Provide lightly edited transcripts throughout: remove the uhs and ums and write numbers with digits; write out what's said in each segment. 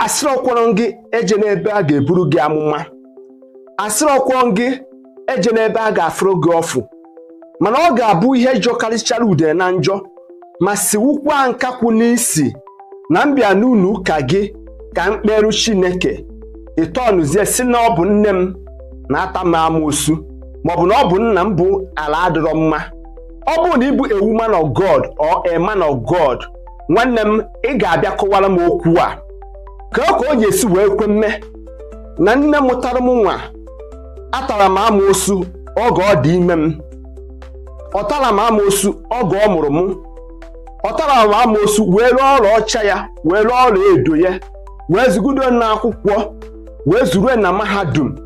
asịrọkwọrọ gị eje n'ebe a ga-eburu gị amụma, asịrọkwọrọ gị eje n'ebe a ga-afụrụ gị ọfụ, mana ọ ga-abụ ihe jọkarịchara ude na njọ ma siwukwa nkakwu n'isi na mbịa n'ụlọ ụka gị ka mkperu Chineke ịtọnụzie si na ọ bụ nne m na-ata m amoosu maọbụ na ọ bụ nna m bụ ala adịrọ mma. Ọ bụrụ na ị bụ a woman of God or a man of God, nwanne m ị ga-abịa kọwara m okwu a ka o ga-esi wee kwe mme na nne mụtara m nwa atara m amoosu oge ọ dị ime m, ọ tara m amoosu oge ọ mụrụ m, ọ tara m amoosu wee rụọ ọrụ ọcha ya wee rụọ ọrụ edo ya wee zụgodo na akwụkwọ wee zuru na mahadum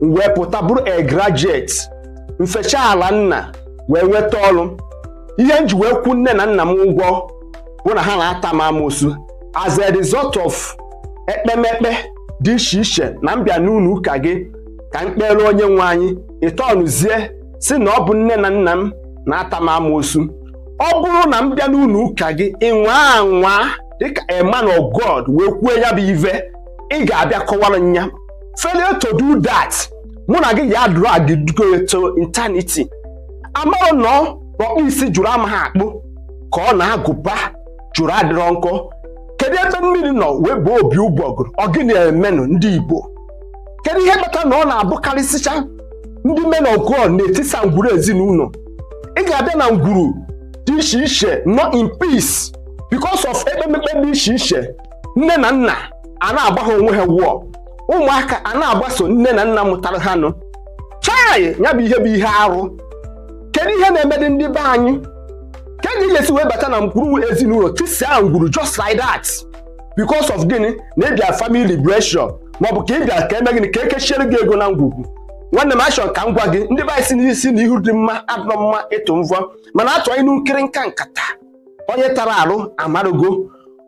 wee pụta bụrụ a graduate mfecha ala nna wee nweta ọrụ. Ihe nji wee kwu nne na nna m ụgwọ bụ na ha na-ata m amoosu as a result of ekpemekpe dị iche iche na mbịa n'ụlọ ụka gị ka mkpere onye nwe anyị ịtọnụzie si na ọ bụ nne na nna m na-ata m amoosu. Ọ bụrụ na m bịa n'ụlọ ụka gị ịnwa anwa dịka a man of God wee kwuo ya bụ ive, ị ga-abịa kọwara nya. Failure to do that, mụ na gị ya drag go to eternity. Amarụ nọ n'ọkpụ isi jụrụ amaghị akpụ ka ọ na-agụba jụrụ adịrọ nkọ. Kedu ebe mmiri nọ wee bụ obi ụgbọgụrụ ọ gị na-emenụ ndị Igbo? Kedu ihe kpatara na ọ na-abụkarịsịcha ndị men of God na-etisa ngwuru ezinụlọ? Ị ga-abịa na ngwuru dị iche iche nọ in peace because of ekpemekpe dị iche iche. Nne na nna a na-agba ha onwe ha wụọ, ụmụaka a na-agbaso nne na nna mụtara ha nụ. Chai, ya bụ ihe arụ. Kedu ihe na-emedị ndị be anyị? Kedu ihe esi wee bata na ngwuru ezinụlọ tisa ngwuru just like that because of gịnị? Na ịbịa family liberation maọbụ ka ịbịa ka eme gịnị ka ekechiere gị ego na ngwugwu. Nwanne m achọrọ ka m gwa gị ndị be anyị si n'isi na ihu dị mma adịrọ mma ịtụ mvọ, mana atụ ịnụ nkịrịnka nkata onye tara arụ amarugo.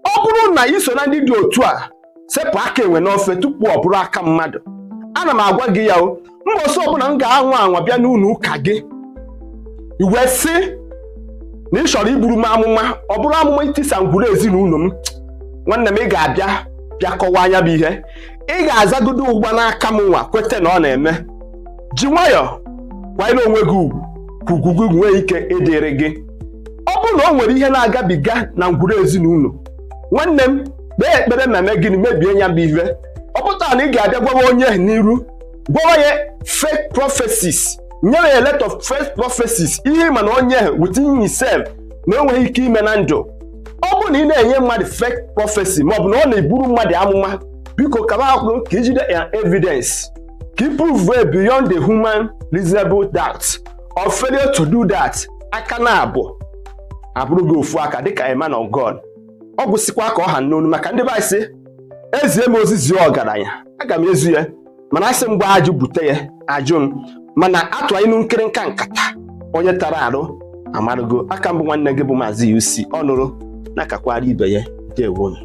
Ọ bụrụ na iso na ndị dị otu a sepụ aka enwe n'ofe tupu ọ bụrụ aka mmadụ, ana m agwa gị ya o, mbọsị ọbụla m ga-anwa anwa bịa n'ụlọ ụka gị iwe sị na ị chọrọ iburu m amụma, ọ bụrụ amụma itisa ngwuru ezinụlọ m, nwanne m ị ga-abịa bịa kọwaa anya bụ ihe. Ị ga-azagodo ụgba n'aka m nwa kwete na ọ na-eme. Ji nwayọọ kwanyere onwe gị ugwu ka ugwu gị nwee ike ịdịrị gị. Ọ bụrụ na o nwere ihe na-agabiga na ngwuru ezinụlọ, nwanne m kpee ekpere ma mee gịnị mebie ya bụ ihe. Ọ pụtara na ị ga-abịa gwawa onye n'iru, gwawa ya fake prophecies, nyere ya lot of fake prophecies, ihe mana onye within himself na enweghị ike ime na ndụ. Ọ bụrụ na ị na-enye mmadụ fake prophecy maọbụ na ọ na-eburu mmadụ amụma, biko kaba akwụrụ ka ijide ya evidence ka ị prove beyond the human reasonable doubt or failure to do that. Aka na abụrụ gị ofu aka dịka a man of God. Ọ gwụsịkwa ka ọ ha n'onu maka ndị be anyị sị ezie m ozizi ọgaranya aga m ezu ya, mana asị mgbe ajụ bute ya ajụ m, mana atụ ịnụ nkịrịnka nkata onye tara arụ amarugo. Aka mbụ nwanne gị bụ Maazi-UC, ọ nụrụ na akakwara ibe ya. Ndewo.